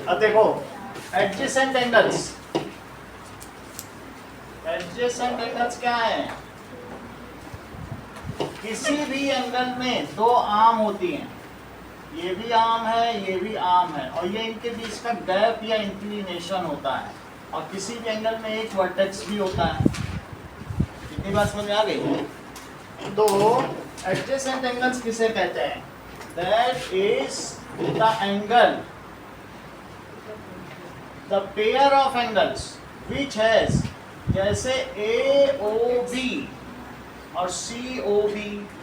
अब देखो adjacent angles, adjacent angles क्या है? किसी भी एंगल में दो आर्म होती हैं, ये भी आर्म है, ये भी आर्म है, और ये इनके बीच का गैप या इंक्लिनेशन होता है, और किसी भी एंगल में एक वर्टेक्स भी होता है। कितनी बात समझ में आ गई? तो एडजेसेंट एंगल्स किसे कहते हैं? That is the angle, the pair of angles which has, जैसे AOB और COB,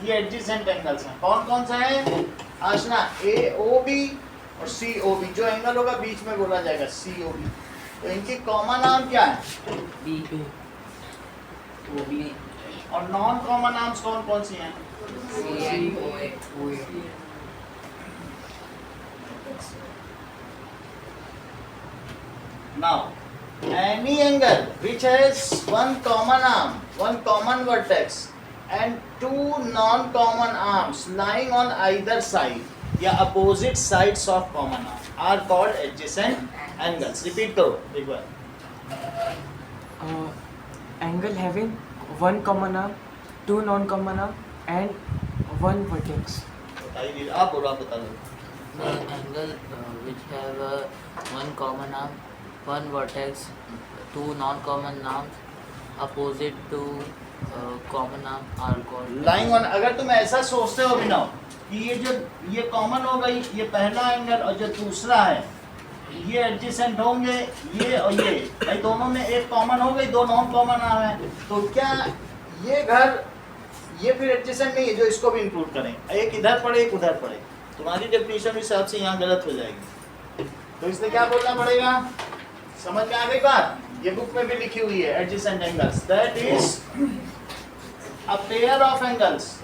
ये एडजेसेंट एंगल्स हैं। कौन कौन सा है आशना? AOB और COB। जो एंगल होगा बीच में बोला जाएगा COB। तो इनकी कॉमन नाम क्या है? BOB। और नॉन कॉमन नाम्स कौन कौन सी हैं? COA। Now, any angle which has one common arm, one common vertex, and two non-common arms lying on either side या opposite sides of common arm are called adjacent angles. Repeat करो एक बार. Angle having one common arm, two non-common arm, and one vertex. बताइए दीदी, आप बोलो, आप बता दो. The angle which have one common arm, one vertex, two non-common arms opposite to common arm are called Lying on, अगर तुम ऐसा सोचते हो बिना कि ये जो ये कॉमन हो गई, ये पहला एंगल, और जो दूसरा है ये एडजेसेंट होंगे, ये और ये भाई दोनों में एक कॉमन हो गई, दो नॉन कॉमन आम है, तो क्या ये घर ये फिर एडजेसेंट नहीं है जो इसको भी इंक्लूड करें? एक इधर पड़े एक उधर पड़े, तुम्हारी डेफिनेशन हिसाब से यहाँ गलत हो जाएगी। तो इसलिए क्या बोलना पड़ेगा? समझ में आ गई बात? ये बुक में भी लिखी हुई है, adjacent angles that is a pair of angles,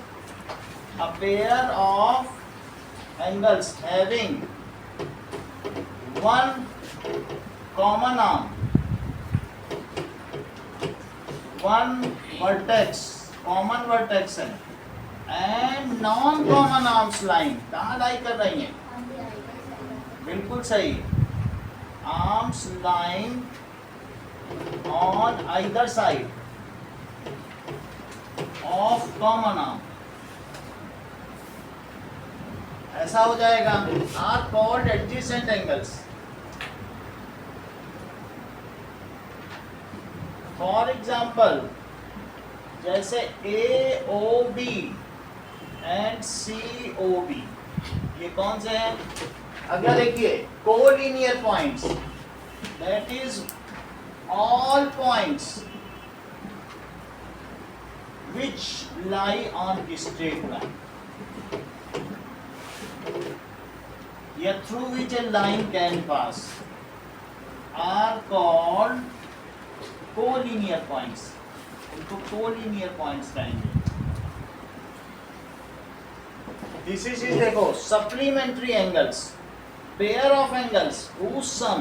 a pair of angles having one common arm, one vertex, common vertex है, and non-common arms lying, कहाँ लाई कर रही हैं? बिल्कुल सही, arms lying on either side of common arm, ऐसा हो जाएगा, are called adjacent angles. For example जैसे AOB एंड COB, ये कौन से हैं? अगला देखिए, collinear points, that is all points which lie on straight line या through which a line can pass are called collinear points. इनको collinear points कहेंगे। This is देखो supplementary angles, pair of angles whose sum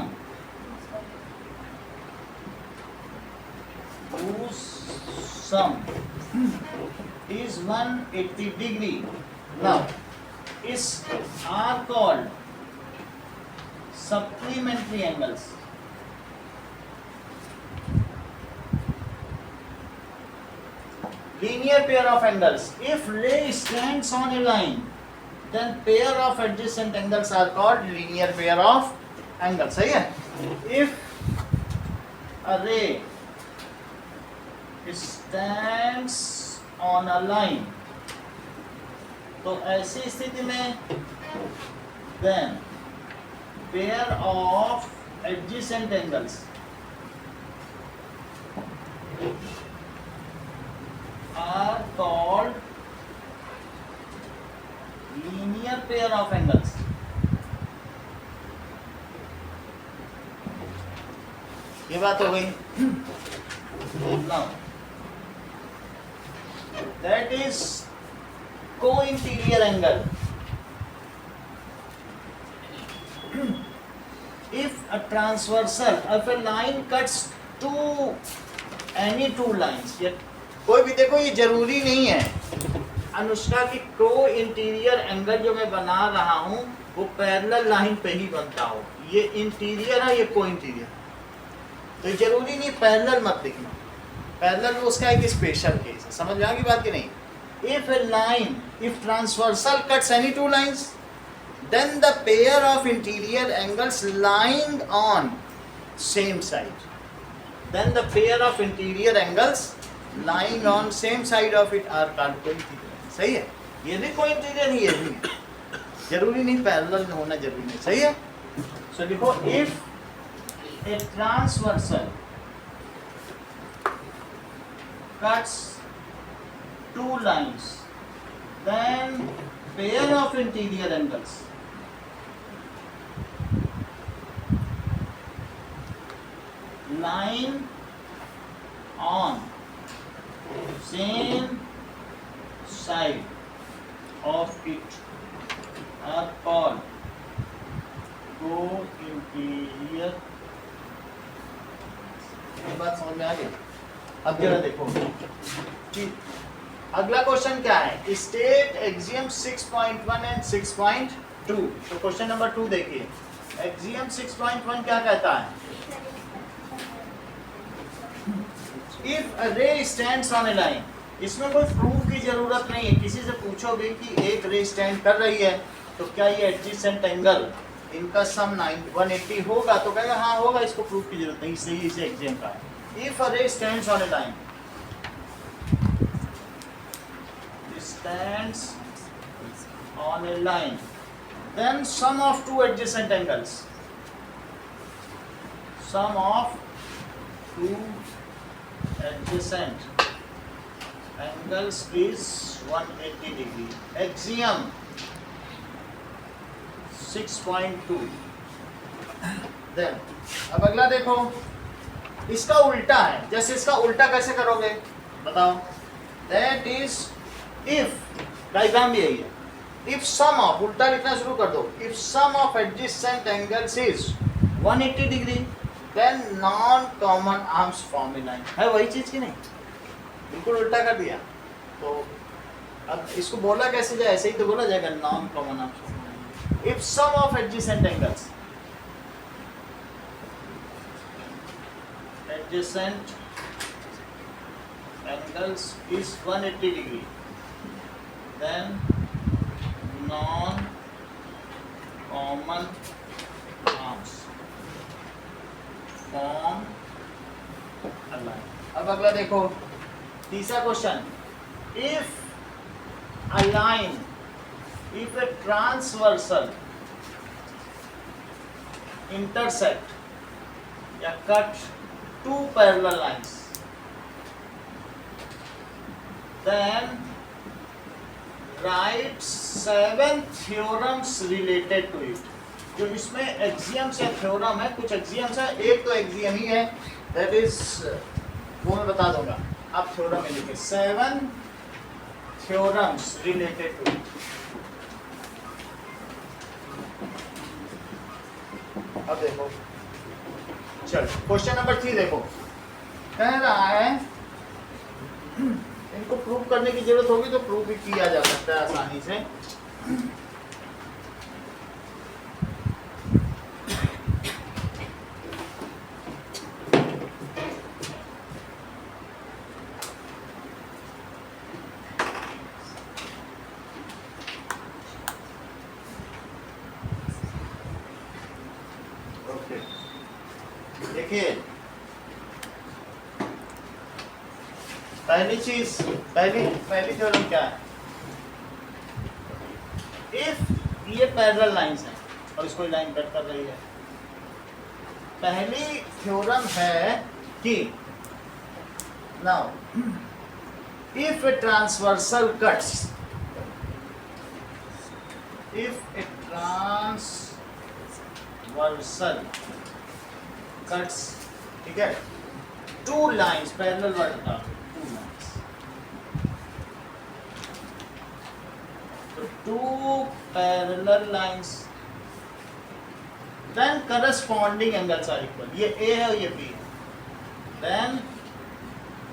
is 180 degree. Now is are called supplementary angles. Linear pair of angles, if ray stands on a line, then pair of adjacent angles are called linear pair of angles. सही है? If a ray stands on a line, तो ऐसी स्थिति में then pair of adjacent angles are called linear pair of angles. ये बात हो गई. Now that is co-interior angle. If a transversal, if a line cuts any two lines, कोई भी देखो ये जरूरी नहीं है अनुष्का की को इंटीरियर एंगल जो मैं बना रहा हूँ वो पैरेलल लाइन पे ही बनता हो. ये इंटीरियर है, ये को इंटीरियर, तो ये जरूरी नहीं पैरेलल मत लिखना. पैरेलल उसका एक स्पेशल केस है. समझ में आ गई बात की नहीं? If A line, if transversal cuts any two lines, then the pair of interior angles lying on same side, then the pair of interior angles lying on same side of it are called co-interior. सही है? ये भी co-interior ही, ये भी जरूरी नहीं parallel होना जरूरी नहीं. सही है? So लिखो if a transversal cuts two lines, then pair of interior angles lying on same side of it are called co-interior. ये बात समझ में आ गई? अब जरा देखो ठीक. अगला क्वेश्चन क्या है? State axiom 6.1 and 6.2. तो क्वेश्चन नंबर 2 देखिए. एक्सियम 6.1 क्या कहता है? If a ray stands on a line, इसमें कोई प्रूफ की जरूरत नहीं है. किसी से पूछोगे कि एक रे स्टैंड कर रही है तो क्या ये एडजेसेंट एंगल इनका सम 180 होगा? तो कहेगा हाँ होगा, इसको प्रूफ की जरूरत नहीं, इसलिए इसे एग्जाम का है. If a ray stands on a line, stands on a line, then sum of two adjacent angles, sum of two adjacent angles is 180 degree. Axiom 6.2. Then अब अगला देखो, इसका उल्टा है. जैसे इसका उल्टा कैसे करोगे बताओ? That is if, डायग्राम भी यही है. If sum of, उल्टा लिखना शुरू कर दो. If sum of adjacent angles is 180 degree, then non-common arms form a line. है वही चीज की नहीं? बिल्कुल उल्टा कर दिया. तो अब इसको बोला कैसे जाए? ऐसे ही तो बोला जाएगा, non-common arms form a line. If sum of adjacent angles is 180 degree, then non-common arms form a line. अब अगला देखो, तीसरा question. If a line, if a transversal intersect या cut two parallel lines, then write 7 theorems related to it. जो इसमें axioms या theorem है, कुछ एक्सियम्स है, एक तो एक्सियम ही है, दैट इज वो मैं बता दूंगा. आप थ्योरम में लिखिए 7 theorems related to it. अब देखो, चलो क्वेश्चन नंबर 3 देखो. कह रहा है इनको प्रूव करने की जरूरत होगी तो प्रूव भी किया जा सकता है आसानी से. ओके, देखिए पहली चीज, पहली थ्योरम क्या है? इफ ये पैरेलल लाइंस हैं और इसको लाइन कट कर रही है, पहली थ्योरम है कि now if a transversal cuts, if a transversal cuts, ठीक है, two lines parallel vertical, two lines, so two parallel lines, then corresponding angles are equal, ये A है और ये B है, then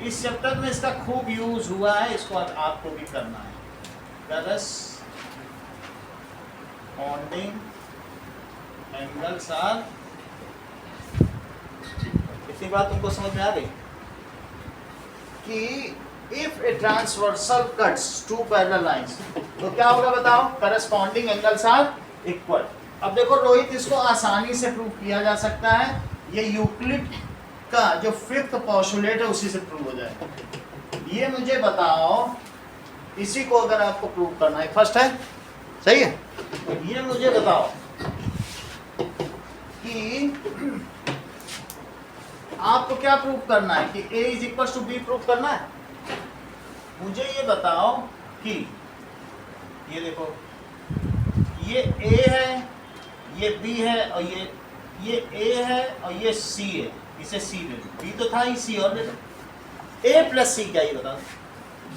इस चैप्टर में इसका खूब यूज हुआ है, इसको आपको भी करना है, corresponding angles are, इतनी बात तुमको समझ में आ गई कि if a transversal cuts two parallel lines, तो क्या होगा बताओ? corresponding angles are equal। अब देखो रोहित, इसको आसानी से प्रूव किया जा सकता है, ये यूक्लिड का जो फिफ्थ पोस्टुलेट है उसी से प्रूव हो जाएगा। ये मुझे बताओ, इसी को अगर आपको प्रूव करना है, फर्स्ट है, सही है, तो ये मुझे बताओ कि आपको क्या प्रूव करना है? कि A is equal to B prove करना है। मुझे ये बताओ कि ये देखो, ये A है, ये B है, और ये A है और ये C है, इसे C ले लो, B तो था ही, C और ले लो। A प्लस C क्या, ये बताओ?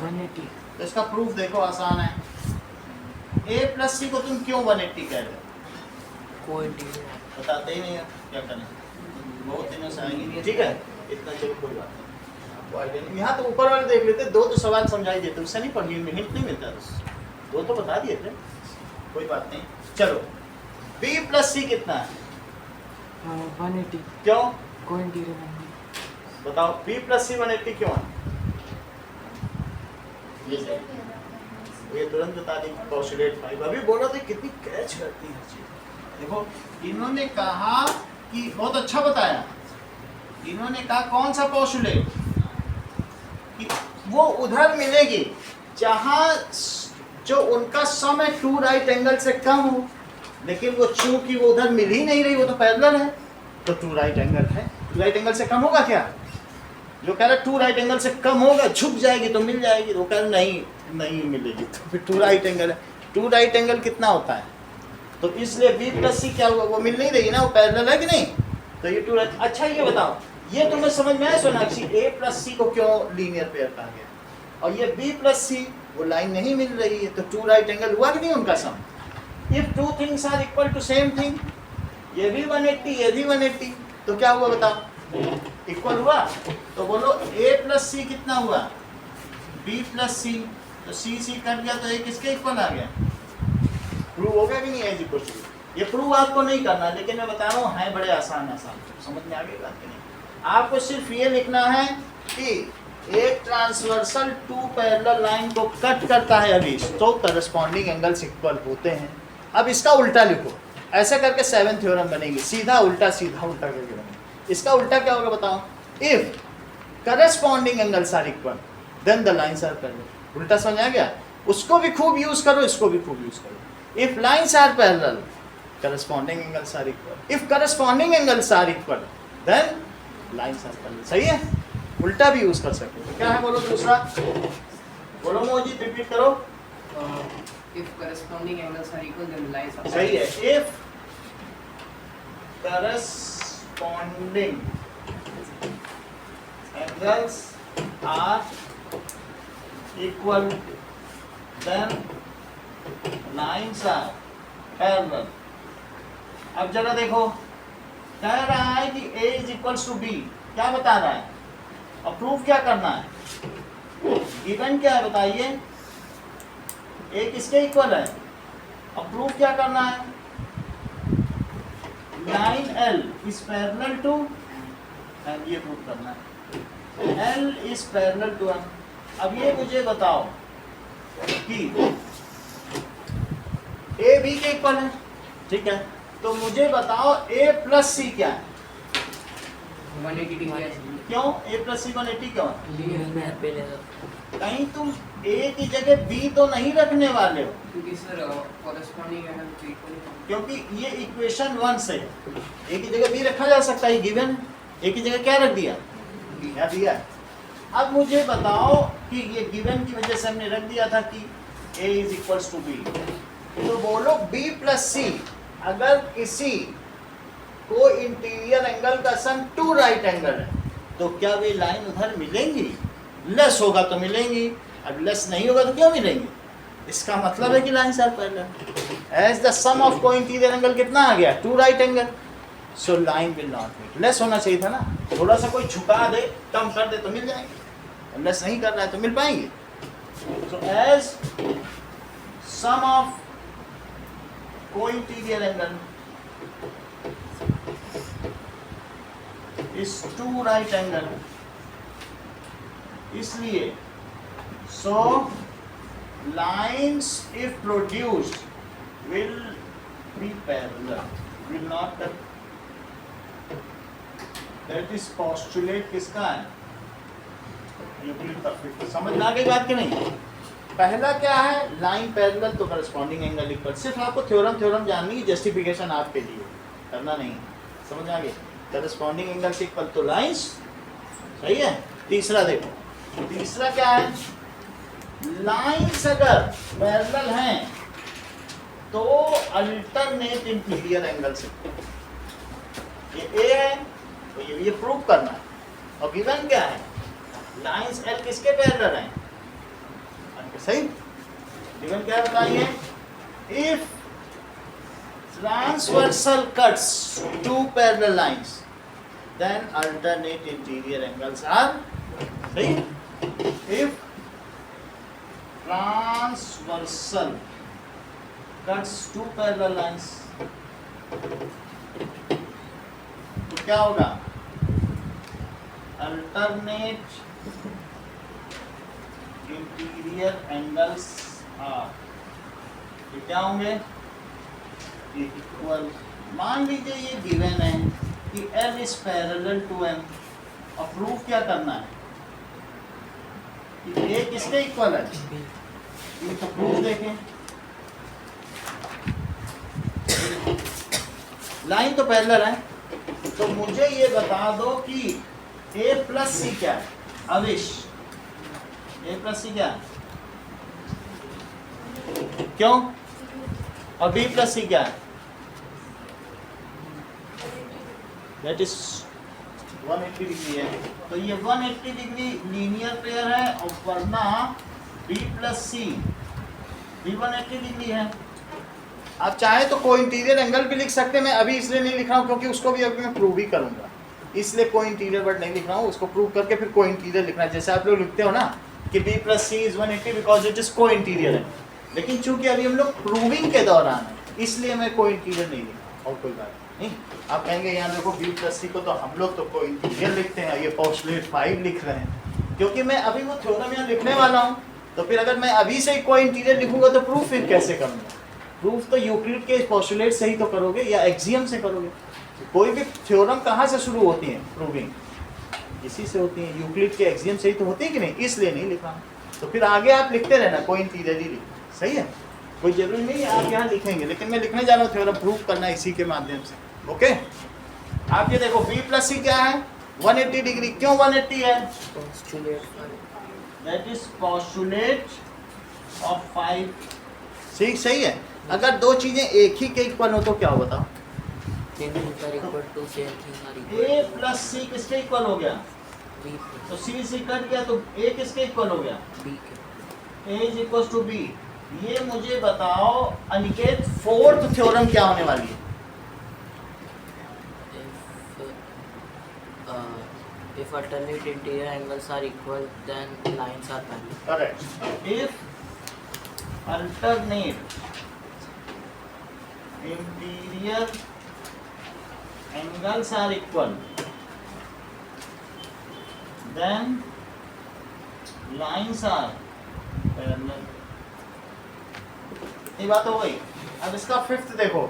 180। तो इसका प्रूफ देखो, आसान है। A प्लस C को तुम क्यों 180 कह रहे हो? कोई नहीं बताते ही नहीं है, क्या करें, बहुत दिनों से आएंगे नहीं, ठीक है, इतना चलो कोई बात नहीं, आपको आइडिया नहीं। यहाँ तो ऊपर वाले देख लेते, दो तो सवाल समझाई देते, उससे नहीं पढ़ी, हिंट नहीं मिलता, दो तो बता दिए थे, कोई बात नहीं। चलो B प्लस C कितना है? 180। क्यों कोई इंटीरियर नहीं। बताओ? B प्लस C 180 क्यों है? ये तुरंत बता दी, पोस्टुलेट 5। अभी बोलो तो कितनी कैच करती है चीज। देखो, इन्होंने कहा कि बहुत अच्छा बताया, इन्होंने कहा कौन सा पोस्टुलेट, कि वो उधर मिलेगी जहां जो उनका सम है टू राइट एंगल से कम हो, लेकिन वो चूंकि वो उधर मिल ही नहीं रही, वो तो पैरेलल है, तो टू राइट एंगल है। टू राइट एंगल से कम होगा क्या? जो कह रहा टू राइट एंगल से कम होगा, झुक जाएगी तो मिल जाएगी, वो कह रहा नहीं मिलेगी, तो फिर टू राइट एंगल है। टू राइट एंगल कितना होता है? तो इसलिए B प्लस C क्या हुआ? वो मिल नहीं रही ना, वो पैरेलल है कि नहीं, तो ये टू राइट। अच्छा ये बताओ, ये तुम्हें समझ में आया सोनाक्षी, A प्लस C को क्यों लीनियर पेयर कहा गया? और ये B प्लस C, वो लाइन नहीं मिल रही है, तो टू राइट एंगल हुआ कि नहीं उनका sum? If two things are equal to same thing, ये भी 180, ये भी 180, तो क्या हुआ बताओ? इक्वल हुआ। तो बोलो A प्लस C कितना हुआ? B प्लस C, तो C कट गया, तो A किसके इक्वल आ गया? प्रूव हो गया कि नहीं? Is equal to. ये प्रूव आपको नहीं करना, लेकिन मैं बता रहा हूँ है बड़े आसान, समझ में आ गई बात कि नहीं? आपको सिर्फ ये लिखना है कि एक ट्रांसवर्सल टू पैरेलल लाइन को कट करता है अभी, तो करस्पॉन्डिंग एंगल्स इक्वल होते हैं। अब इसका उल्टा लिखो, ऐसे करके 7 थ्योरम बनेगी, सीधा उल्टा करके बनेगी। इसका उल्टा क्या होगा बताओ? If corresponding angles are equal then the lines are parallel. उल्टा समझ आ गया? उसको भी खूब यूज करो, इसको भी खूब यूज करो। If lines are parallel corresponding angles are equal, if corresponding angles are equal then lines are parallel। सही है? उल्टा भी यूज कर सकते हो। क्या है बोलो दूसरा? बोलो मोजी, रिपीट करो। if corresponding angles are equal then lines are सही है। if corresponding angles are equal then lines are parallel। अब जरा देखो, कह रहा है कि A is equal to B, क्या बता रहा है? अब प्रूफ क्या करना है? गिवन क्या है बताइए? A किसके इक्वल है? अब प्रूफ क्या करना है? Line L is parallel to, ये प्रूफ करना है L is parallel to M। अब ये मुझे बताओ कि A B के इक्वल है, ठीक है, तो मुझे बताओ A प्लस C क्या है? 180 degree है क्यों a प्लस सी 180 क्यों? पहले कहीं तुम a की जगह b तो नहीं रखने वाले हो, क्योंकि सर corresponding angle तो equal है। क्योंकि ये इक्वेशन 1 से a की जगह b रखा जा सकता है, गिवन a की जगह क्या रख दिया? क्या दिया है? अब मुझे बताओ कि ये गिवन की वजह से हमने रख दिया था कि a is equals to b, तो बोलो b प्लस c अगर किसी को इंटीरियर एंगल का सम 2 राइट एंगल है तो क्या वे लाइन उधर मिलेंगी? लेस होगा तो मिलेंगी, अब लेस नहीं होगा तो क्यों मिलेंगी? इसका मतलब है कि lines are parallel. As the sum of cointerior angle कितना आ गया? 2 right angle, so line will not meet. Less होना चाहिए था ना, थोड़ा सा कोई झुका दे, कम कर दे तो मिल जाएंगे, लेस नहीं कर रहा है तो मिल पाएंगे। So as sum of cointerior angle is 2 right angle, इसलिए so lines if produced will be parallel, will not cut। that is postulate किसका है? यूक्लिड का फिफ्थ। समझ में आ गई बात कि नहीं? पहला क्या है? लाइन पैरेलल तो करस्पॉन्डिंग एंगल इक्वल। सिर्फ आपको थ्योरम जाननी है, जस्टिफिकेशन आपके लिए करना नहीं। समझ आ गई? करस्पॉन्डिंग एंगल से इक्वल तो लाइंस, सही है। तीसरा देखो, तीसरा क्या है? लाइंस अगर पैरेलल हैं तो अल्टरनेट इंटीरियर एंगल से, ये ए है तो ये प्रूव करना है। और गिवन क्या है? लाइंस एल किसके पैरेलल हैं? सही। गिवन क्या बताइए? If transversal cuts two parallel lines, then alternate interior angles are, see? If transversal cuts two parallel lines, तो क्या होगा? Alternate interior angles are, ये क्या होंगे? इक्वल। मान लीजिए ये गिवन है कि L is parallel to M, और प्रूफ क्या करना है कि A किसके इक्वल है? ये तो प्रूफ देखें, लाइन तो पैरेलल है, तो मुझे ये बता दो कि A प्लस सी क्या है? अविश, A प्लस सी क्या है? क्यों? और B प्लस सी क्या है? That is 180 डिग्री है, तो ये 180 डिग्री लीनियर पेयर है, और वरना B प्लस सी भी 180 डिग्री है। आप चाहे तो कोई इंटीरियर एंगल भी लिख सकते हैं, मैं अभी इसलिए नहीं लिख रहा हूँ क्योंकि उसको भी अभी मैं प्रूव ही करूँगा, इसलिए कोई इंटीरियर वर्ड नहीं लिख रहा हूँ, उसको प्रूव करके फिर कोई इंटीरियर लिखना है। जैसे आप लोग लिखते हो ना कि B plus C is 180 because it is co interior है, लेकिन चूंकि अभी हम लोग प्रूविंग के दौरान है इसलिए मैं कोई इंटीरियर नहीं लिखा, और कोई बात नहीं। आप कहेंगे यहाँ देखो B प्लस सी को तो हम लोग तो कोई इंटीरियर लिखते हैं, ये पोस्टुलेट 5 लिख रहे हैं, क्योंकि मैं अभी वो थ्योरम यहाँ लिखने वाला हूँ, तो फिर अगर मैं अभी से कोई इंटीरियर लिखूंगा तो प्रूफ फिर कैसे करूँगा? प्रूफ तो यूक्लिड के पोस्टुलेट से ही तो करोगे या एक्सियम से करोगे। कोई भी थ्योरम कहाँ से शुरू होती है? प्रूविंग इसी से होती है, यूक्लिड के एक्सियम से ही तो होती है कि नहीं, इसलिए नहीं लिखा। तो फिर आगे आप लिखते रहना, कोई इंटीरियर ही लिखना, सही है, कोई जरूरी नहीं है आप यहाँ लिखेंगे, लेकिन मैं लिखने जा रहा हूँ थ्योरम प्रूव करना इसी के माध्यम से। ओके, आप ये देखो B प्लस सी क्या है? 180 डिग्री। क्यों 180 है? That is postulate of 5। ठीक, सही है। अगर दो चीजें एक ही के इक्वल हो तो क्या हो बताओ? A प्लस सी किसके इक्वल हो गया? तो C से कट गया तो A किसके इक्वल हो गया? A is equal to B। ये मुझे बताओ अनिकेत, फोर्थ थ्योरम क्या होने वाली है? If alternate interior angles are equal, then lines are parallel. Correct. If alternate interior angles are equal, then lines are parallel। ये बात हो गई। अब इसका फिफ्थ देखो,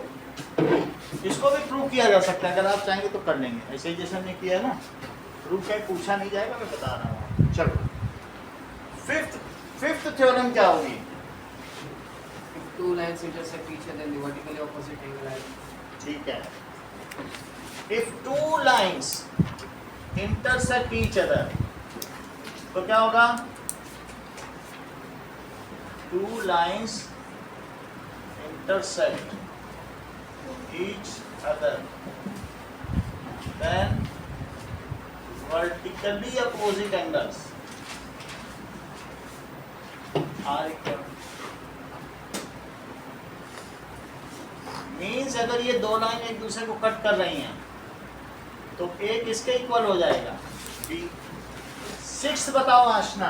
इसको भी प्रूव किया जा सकता है, अगर आप चाहेंगे तो कर लेंगे, ऐसे ही जैसे हमने किया है ना, प्रूव कहीं पूछा नहीं जाएगा, मैं बता रहा हूँ। चलो फिफ्थ थ्योरम क्या होगी? If two lines intersect each other, the vertically opposite angle are. ठीक है, if two lines intersect each other, तो क्या होगा? To lines intersect each other, then vertically opposite angles are equal. Means अगर ये दो लाइन एक दूसरे को कट कर रही हैं तो एक इसके इक्वल हो जाएगा बी। सिक्स बताओ आशना,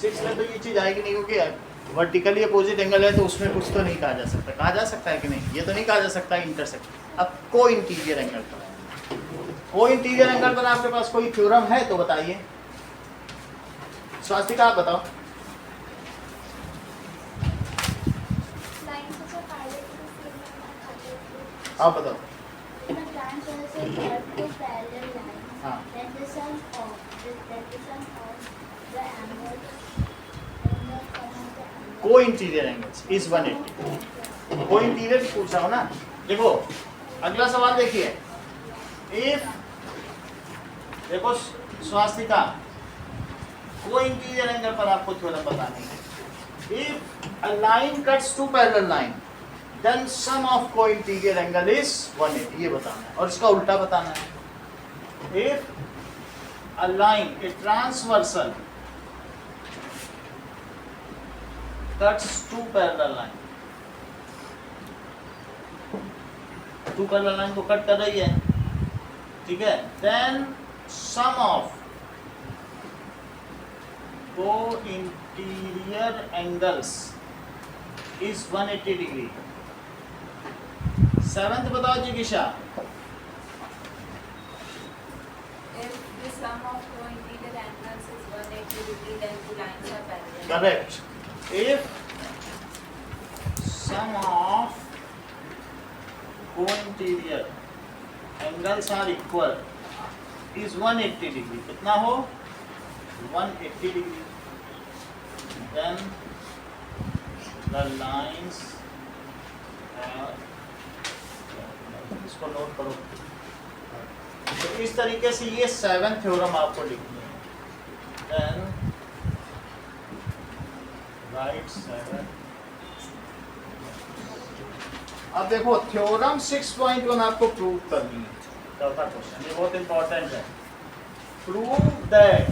सिक्स में तो ये चीज आएगी नहीं, क्योंकि वर्टिकली अपोजिट एंगल है तो उसमें कुछ तो नहीं कहा जा सकता। कहा जा सकता है कि नहीं? ये तो नहीं कहा जा सकता इंटरसेक्ट। अब को इंटीरियर एंगल पर, को इंटीरियर एंगल पर आपके पास कोई थ्योरम है तो बताइए। स्वास्तिका आप बताओ। आप बताओ। हाँ, को इंटीरियर एंगल्स इज 180। को इंटीरियर पूछा हो ना। देखो अगला सवाल देखिए, इफ देखो स्वास्तिका, को इंटीरियर एंगल पर आपको थ्योरम बतानी है। If a line cuts two parallel line then sum of co interior angle is 180, ये बताना है। और इसका उल्टा बताना है, if a line a transversal cuts two parallel line, two parallel line को कट कर रही है, ठीक है, then sum of co-interior angles is 180 degree। Seventh बताओ जिगिशा। If the sum of co-interior angles is 180 degree, then the lines are parallel. Correct. If sum of co-interior angles are equal is 180 degree, कितना हो? 180 degree, then the lines are, इसको note करो। तो इस तरीके से ये 7th थ्योरम आपको लिखनी है। then right 7। अब देखो थ्योरम 6.1 आपको प्रूव करनी है। चौथा क्वेश्चन, ये बहुत इंपॉर्टेंट है। प्रूव दैट,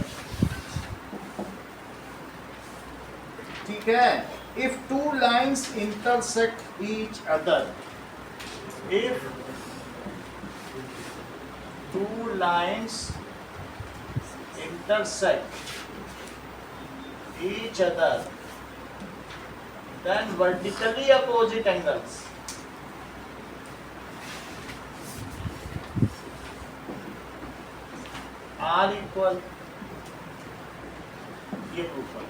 ठीक है, if two lines intersect each other, if two lines intersect each other, then vertically opposite angles are equal, ये प्रूफ है।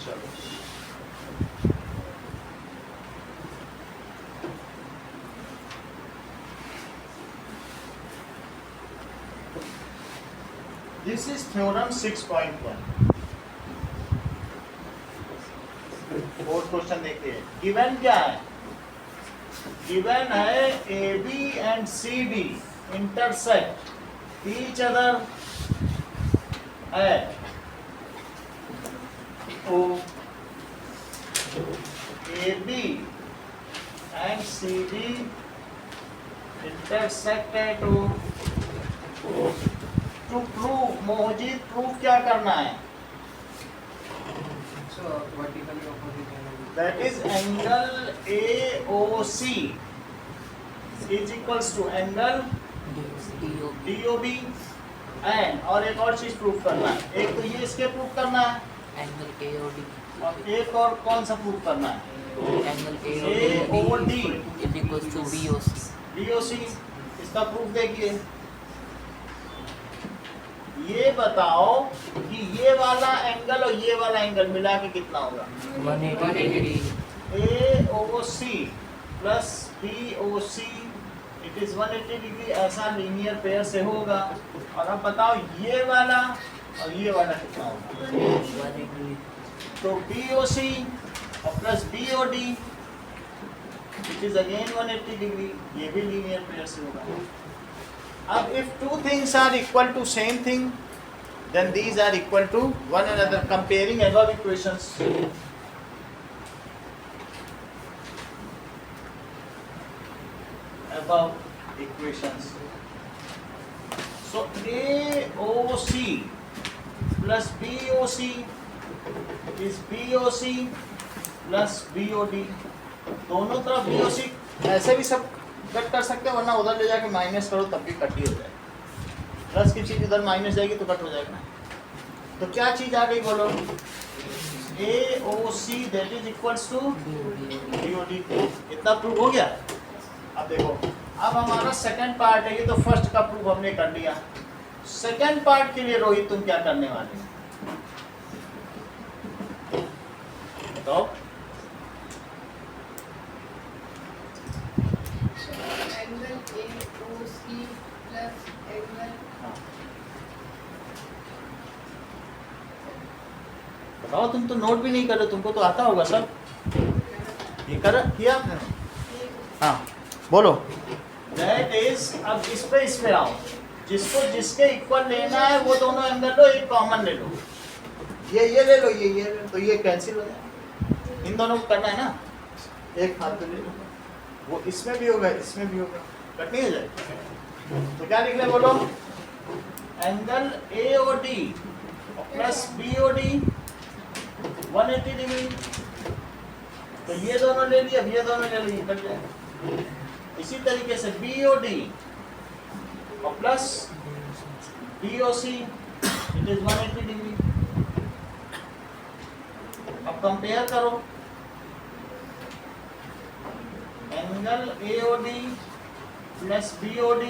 चलो this is theorem 6.1। Fourth question देखिए, गिवन क्या है? गिवन है AB and CD intersect each other at O, AB and CD intersect at O। To prove, मोहजीद proof क्या करना है? So vertically opposite angle. That is angle AOC is equals to angle DOB and और एक और चीज proof करना है। एक तो ये इसके प्रूफ करना है, एंगल AOD, और एक और कौन सा प्रूफ करना है? Angle AOD is equals to BOC। DOC, इसका प्रूफ देखिए। ये बताओ कि ये वाला एंगल और ये वाला एंगल मिला के कितना होगा? 180 AOC plus BOC it is 180 degree, ऐसा लीनियर पेयर से होगा। और अब बताओ ये वाला और ये वाला कितना होगा? 180 तो BOC और plus BOD it is again 180 degree, ये भी लीनियर पेयर से होगा। अब if two things are equal to same thing then these are equal to one another, comparing above equations. Above equations. So AOC plus BOC is BOC plus BOD. दोनों तरफ BOC ऐसे भी सब cut कर सकते हैं, वरना उधर ले जाके माइनस करो तब भी कट ही हो जाएगा। प्लस की चीज इधर माइनस जाएगी तो कट हो जाएगा। तो क्या चीज आ गई बोलो? AOC that is equals to BOD। इतना प्रूव हो गया। अब देखो, अब हमारा सेकंड पार्ट है, ये तो फर्स्ट का प्रूफ हमने कर लिया। सेकंड पार्ट के लिए रोहित तुम क्या करने वाले हो? बताओ। एंगल AOC प्लस एंगल बताओ, तुम तो नोट भी नहीं कर रहे, तुमको तो आता होगा सब। ये कर किया आपने? हाँ बोलो। दैट इज, अब इस पे आओ, जिसको जिसके इक्वल लेना है वो दोनों एंगल लो, एक कॉमन ले लो। ये ले लो, ये ले लो, तो ये कैंसिल हो जाए। इन दोनों को करना है ना, एक हाथ पे ले लो, वो इसमें भी होगा इसमें भी होगा, कट नहीं हो जाए। तो क्या लिख रहे बोलो? Angle AOD plus BOD 180 degree. तो ये दोनों ले लिए, अब ये दोनों ले लिए, कट जाए। इसी तरीके से BOD और plus BOC it is 180 degree. अब कंपेयर करो, angle AOD plus BOD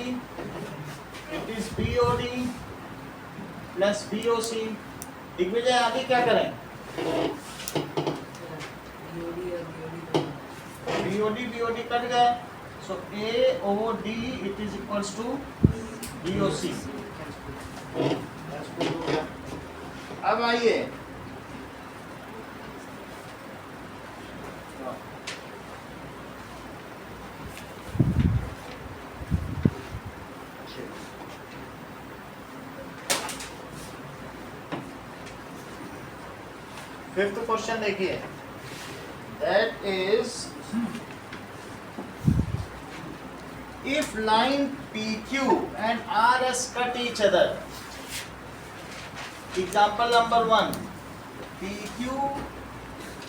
it is BOD plus BOC। Digvijay आगे क्या करें? BOD कट गए, so AOD it is equals to BOC। अब आइए, फिफ्थ क्वेश्चन देखिए। That is if line PQ and RS cut each other, example number 1, PQ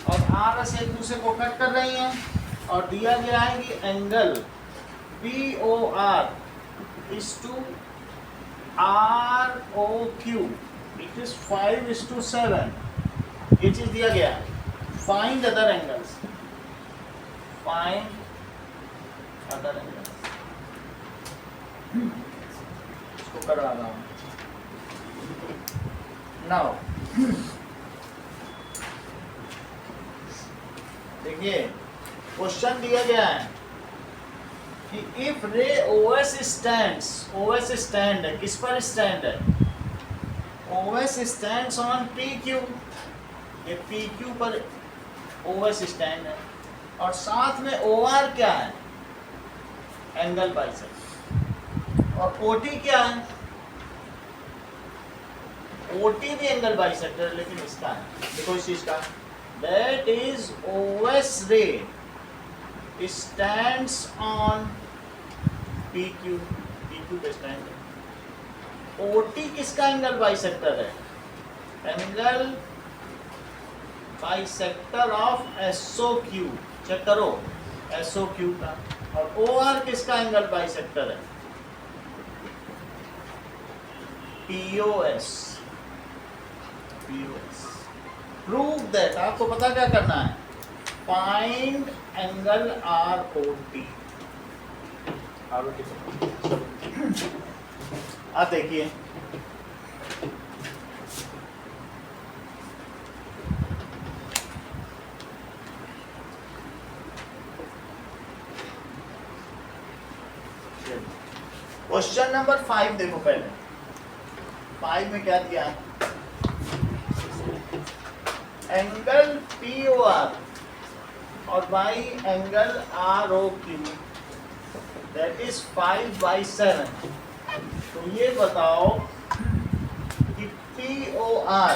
और RS एक दूसरे को कट कर रही हैं और दिया गया है कि angle POR is to ROQ it is 5:7, ये चीज दिया गया है। Find other angles, find other angles. इसको करवा रहा हूं नाउ। देखिए क्वेश्चन दिया गया है कि इफ रे OS स्टैंड्स, OS स्टैंड है, किस पर स्टैंड है? OS स्टैंड्स ऑन PQ, ये PQ पर OS स्टैंड है, और साथ में OR क्या है? Angle bisector. और OT क्या है? OT भी एंगल बाइसेक्टर है, लेकिन इसका है, देखो इस चीज का, that is OS ray stands on PQ, PQ पे स्टैंड है। OT किसका एंगल बाइसेक्टर है? Angle bisector of SOQ, check करो SOQ का। और OR किसका एंगल बाइसेक्टर है? POS। प्रूव दैट, आपको पता क्या करना है? Find angle ROT। अब देखिए क्वेश्चन नंबर 5 देखो पहले। 5 में क्या दिया है? एंगल POR और by angle ROQ that is 5/7। तो ये बताओ कि POR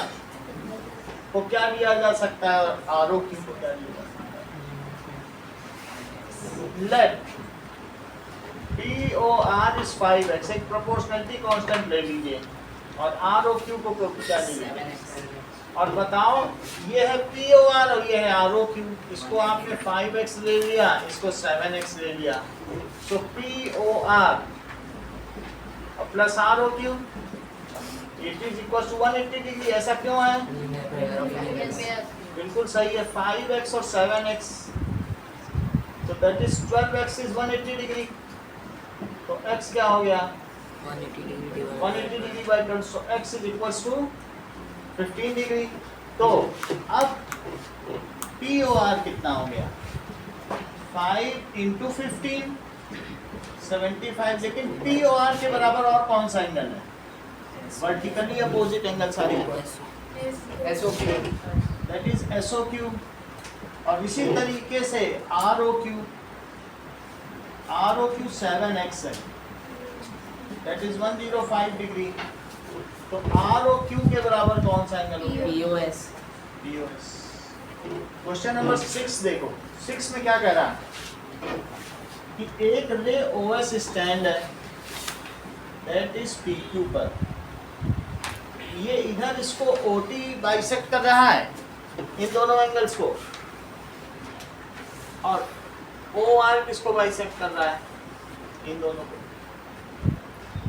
को क्या लिया जा सकता है और ROQ को क्या लिया जा सकता है? लेट POR is 5x, एक प्रोपोर्शनलिटी कांस्टेंट ले लीजिए और ROQ को क्या लीजिए। और बताओ ये है POR और ये है ROQ, इसको आपने 5x ले लिया, इसको 7x ले लिया, तो POR plus ROQ it is equal to 180 degree. ऐसा क्यों है? बिल्कुल सही है, 5x और 7x, तो that is 12x is 180 degree. तो x क्या हो गया? 180 degree by 12, so x is equals to 15 degree. तो अब POR कितना हो गया? 5 इंटू 15 75, लेकिन POR के बराबर और कौन सा एंगल है? वर्टिकली अपोजिट एंगल सारी SOQ दैट इज SOQ। और इसी तरीके से ROQ 7x है, दैट इज 105 डिग्री। तो ROQ के बराबर कौन सा एंगल हो गया? POS POS। क्वेश्चन नंबर 6 देखो। 6 में क्या कह रहा है कि एक रे OS स्टैंड है दैट इज PQ पर, ये इधर इसको OT बाइसेक्ट कर रहा है इन दोनों एंगल्स को, और OR किसको बाइसेक्ट कर रहा है? इन दोनों को।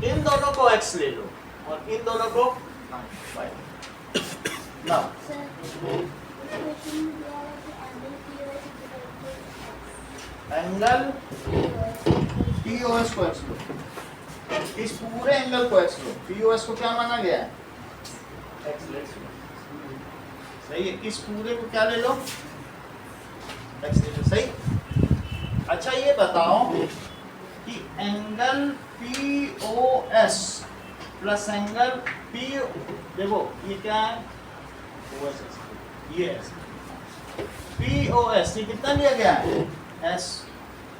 इन दोनों को x ले लो और इन दोनों को y। नाउ एंगल POS को x लो, इस पूरे एंगल को x लो। POS को क्या माना गया है? x ले लो, सही है। इस पूरे को क्या ले लो? x ले लो, सही। अच्छा ये बताओ कि एंगल POS प्लस एंगल देखो ये क्या है? ये POS ये कितना लिया गया है? S।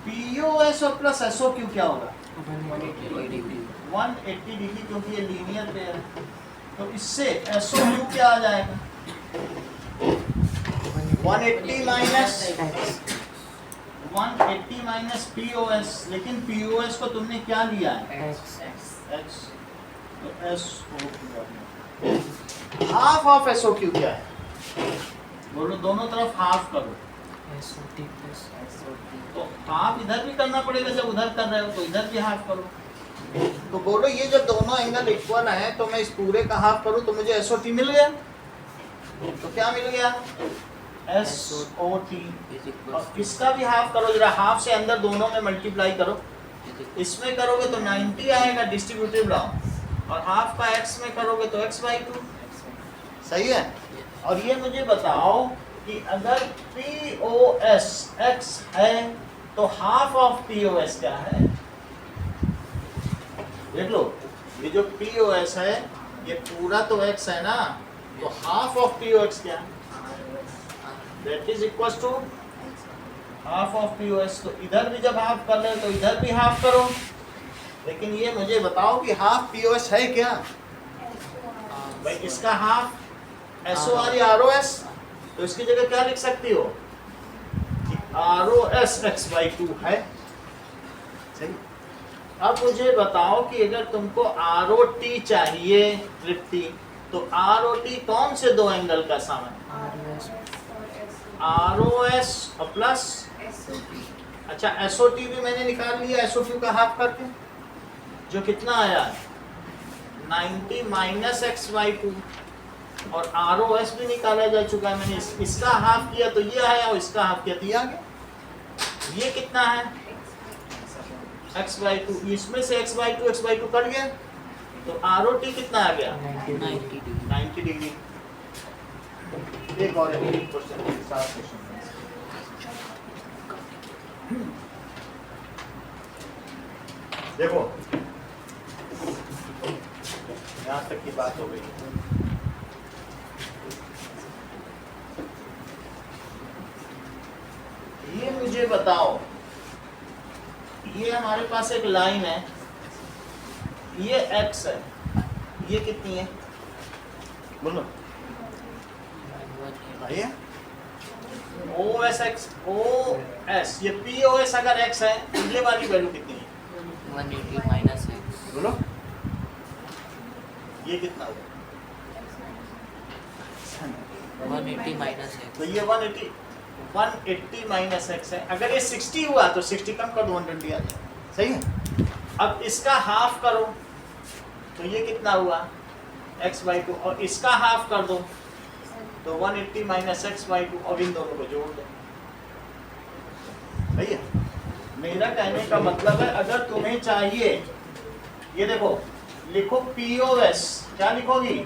POS और प्लस SOQ क्या होगा? 180 डिग्री, क्योंकि ये लीनियर पेयर है। तो इससे SOQ क्या आ जाएगा? 180 माइनस POS, लेकिन POS को तुमने क्या लिया है? X। तो SOQ हाफ ऑफ SOQ क्या है? बोलो, दोनों तरफ हाफ करो। तो हाफ इधर भी करना पड़ेगा, जब उधर कर रहे हो तो इधर भी हाफ करो। तो बोलो ये जब दोनों एंगल इक्वल है तो मैं इस पूरे का हाफ करूं तो मुझे SOT मिल गया। तो क्या मिल गया? SOT। और इसका भी हाफ करो जरा, हाफ से अंदर दोनों में मल्टीप्लाई करो। इसमें करोगे तो 90 आएगा डिस्ट्रीब्यूटिव लॉ, और हाफ का x में करोगे तो x/2। सही है। और ये मुझे बताओ कि अगर POS x है तो हाफ ऑफ POS क्या है? देख लो, ये जो POS है ये पूरा तो x है ना, तो हाफ ऑफ POX क्या है? That is equal to half of POS। तो इधर भी जब हाफ कर रहे हो तो इधर भी हाफ करो, लेकिन ये मुझे बताओ कि हाफ POS है क्या? भाई इसका हाफ SOR या ROS, तो इसकी जगह क्या लिख सकती हो कि ROS x/2 है। सही। अब मुझे बताओ कि अगर तुमको ROT चाहिए तृप्ति, तो ROT कौन से दो एंगल का सम है? ROS और प्लस अच्छा SOT भी मैंने निकाल लिया, SOQ का हाफ करके, जो कितना आया 90 माइनस x/2, और ROS भी निकाला जा चुका है मैंने। इसका हाफ किया तो ये आया, और इसका हाफ किया तो ये आ गया। ये कितना है? x/2। इसमें से x/2 कट गया, तो ROT कितना आ गया? 90 डिग्री। एक और क्वेश्चन, 7 क्वेश्चन। देखो यहाँ तक की बात हो गई। ये मुझे बताओ, ये हमारे पास एक लाइन है, ये x है, ये कितनी है बोलो भाई? OS ये POS अगर x है तो ये वाली वैल्यू कितनी है 180 minus x. बोलो? ये कितना होगा? 180 minus x. तो ये 180 माइनस x है। अगर ये 60 हुआ तो 60 कम कर दो, 120 आ जाए। सही है। अब इसका हाफ करो तो ये कितना हुआ x/2, और इसका हाफ कर दो तो 180 माइनस x/2, और इन दोनों को जोड़ दो। सही है। मेरा कहने का मतलब है, अगर तुम्हें चाहिए, ये देखो लिखो POS, क्या लिखोगी,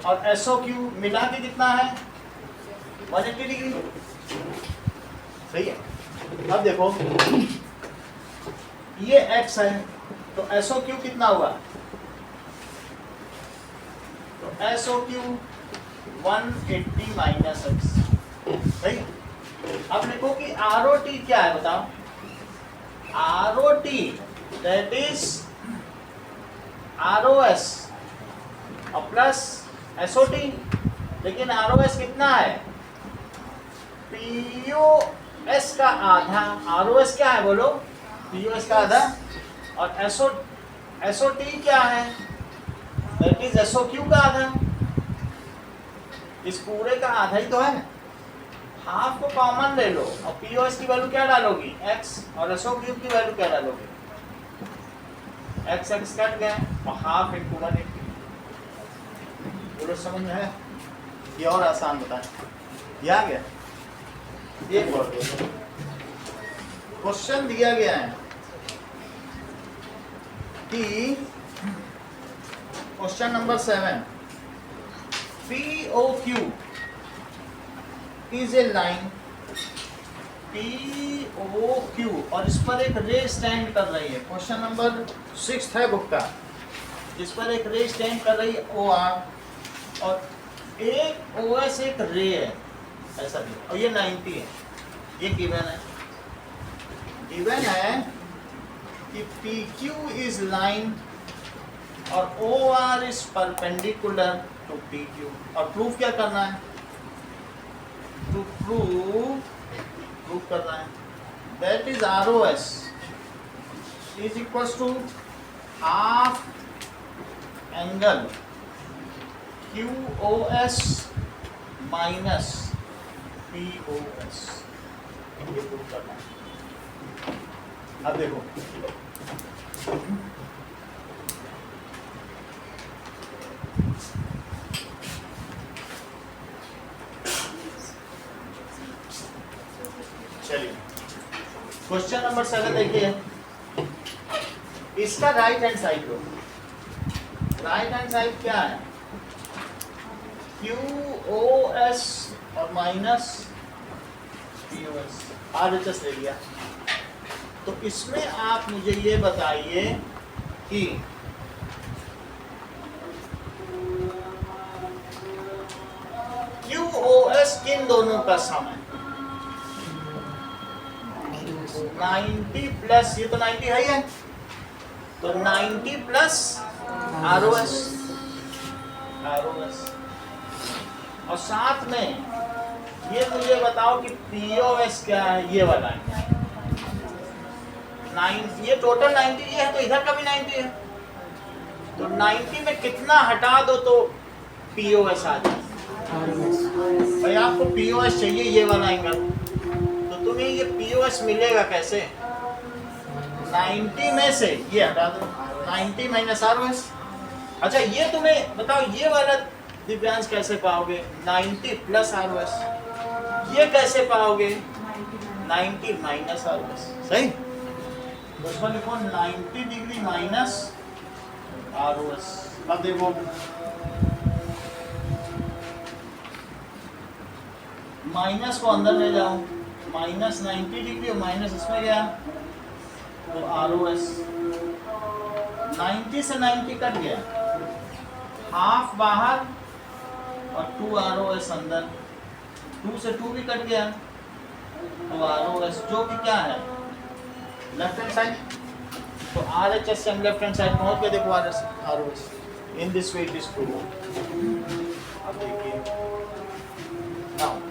और SOQ मिला के कितना है 180 डिग्री। सही है। अब देखो ये x है तो SOQ कितना हुआ, तो SOQ 180 माइनस x। सही है। अब लिखो कि ROT क्या है बताओ, ROT दैट इज ROS और प्लस SOT, लेकिन ROS कितना है POS का आधा, ROS क्या है बोलो, POS का आधा, और SOT क्या है, दैट इज SOQ का आधा। इस पूरे का आधा ही तो है, हाफ को कॉमन ले लो, और POS की वैल्यू क्या डालोगी x, और SOQ की वैल्यू क्या डालोगी, x कट गए और हाफ इंटू 180। बोलो समझ में है? ये और आसान बताएं, ये आ गया। एक और क्वेश्चन दिया गया है कि question number 7, POQ is a line POQ और इस पर एक रे स्टैंड कर रही है। क्वेश्चन नंबर 6 है बुक का, जिस पर एक रे स्टैंड कर रही है OR, और एक OS एक रे है ऐसा भी, और ये 90 है। ये गिवन है, गिवन है कि PQ इज लाइन और OR is perpendicular to PQ, और प्रूफ क्या करना है, टू प्रूफ करना है that is ROS is equals to half angle QOS minus POS। ये प्रूफ करना है। अब देखो चलिए क्वेश्चन नंबर 7 देखिए, इसका राइट हैंड साइड लो। राइट हैंड साइड क्या है, QOS और माइनस POS, RHS ले लिया। तो इसमें आप मुझे ये बताइए कि QOS किन दोनों का सम है, 90 प्लस, ये तो 90 है ही है, तो 90 प्लस ROS, और साथ में ये मुझे बताओ कि POS क्या है, ये वाला है 9, ये टोटल 90 ये है, तो इधर का भी 90 है, तो 90 में कितना हटा दो तो POS आ जाए। भाई आपको POS चाहिए ये वाला एंगल, तो तुम्हें ये POS मिलेगा कैसे, 90 में से ये हटा दो, 90 माइनस ROS। अच्छा ये तुम्हें बताओ ये वाला दिव्यांश कैसे पाओगे, 90 प्लस ROS, ये कैसे पाओगे 90 माइनस ROS। सही, उसमें लिखो 90 डिग्री माइनस ROS। अब देखो माइनस को अंदर ले जाओ, माइनस 90 डिग्री और माइनस इसमें गया तो ROS, 90 से 90 कट गया, हाफ बाहर और 2 ROS अंदर, 2 से 2 भी कट गया, तो ROS जो कि क्या है लेफ्ट हैंड साइड, तो RHS से हम लेफ्ट हैंड साइड पहुंच के देखो ROS in this way it is true. अब देखिए नाउ